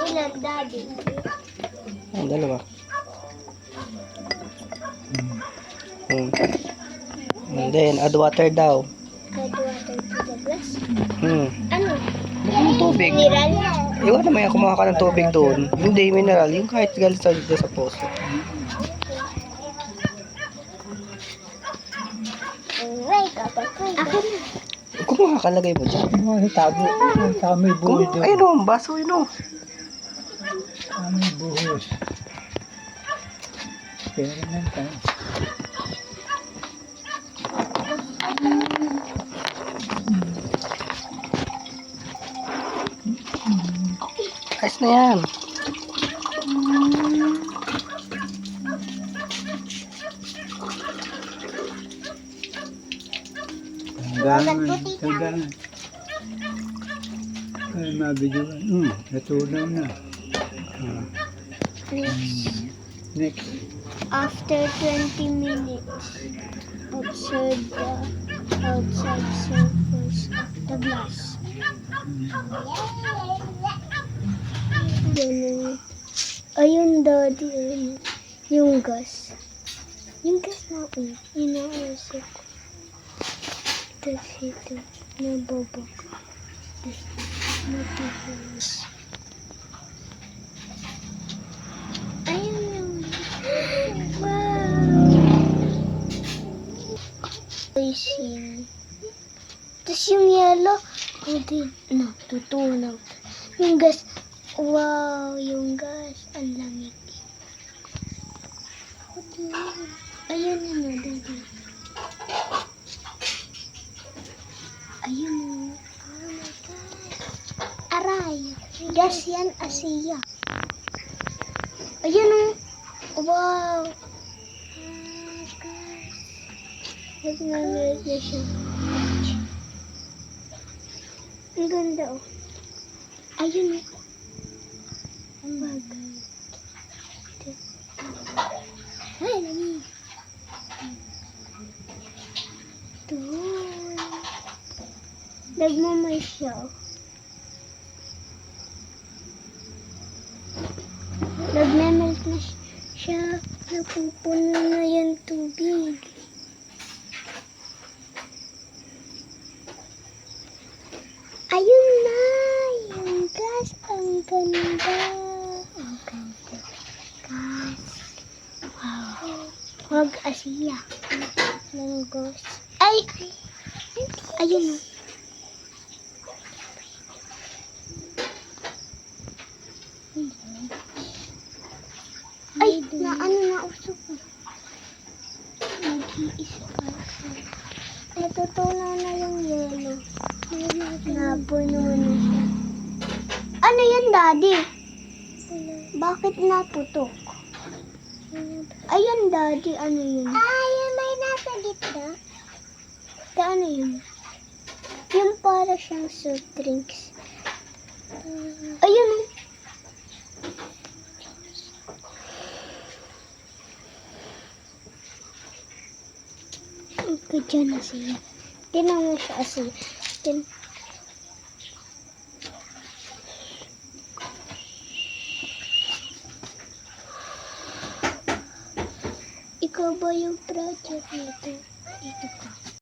ulit, Daddy. Ang dalawa. And then, add water daw. Add water to the glass. Ano? Yung tubig. Mineral? Iwan naman yan, kumuha ka ng tubig doon. Hindi, mineral. Yung kahit galing sa poso. Wait, ako na. Kumuha ka, lagay mo dyan. Ano tabo? Kami buhos doon. Ayun o, baso yun o. Kami buhos. Pero naman tayo. Ayos na yan. Hanggang. Ay, mabidyoan. Natunaw na. Next. After 20 minutes, observe the outside surface of the glass. Ganun. Ayun, Daddy, ayun. Yung gas. Yung gas na inausap ko. Tapos ito, nababak. Tapos, matigas. Ayun yung... Wow! Racing. Tapos yung yellow, natutunaw. Yung gas, wow, yung gas, ang lamig. Ayun na, Daddy. Ayun. Oh my God. Aray. Gas yan, Asiya. Ayun o. Wow. Nag-nag na siya. Ang ganda o. Ayun o. Ang bagay. Ay, nami. Doon. Nagmamay siya. Nagmamelt na siya. Napupuno na yung tubig. Ayun na! Yung gas. Ang ganda. Ang ganda. Gas. Wow. Huwag Asiya. Ng gas. Ay! Ayun na. Ay, nausok ko. Nag-iisa pa. Natutunaw na yung yellow. Napuno na siya. Ano yan, Daddy? Bakit naputok? Ayan, Daddy, ano yun? Ayun, may nasa gitna. Ano yun? Yung para siyang soft drinks. Ayun, okay, dyan na siya. Tinan mo siya kasi. Ikaw ba yung project nito? Ito ka.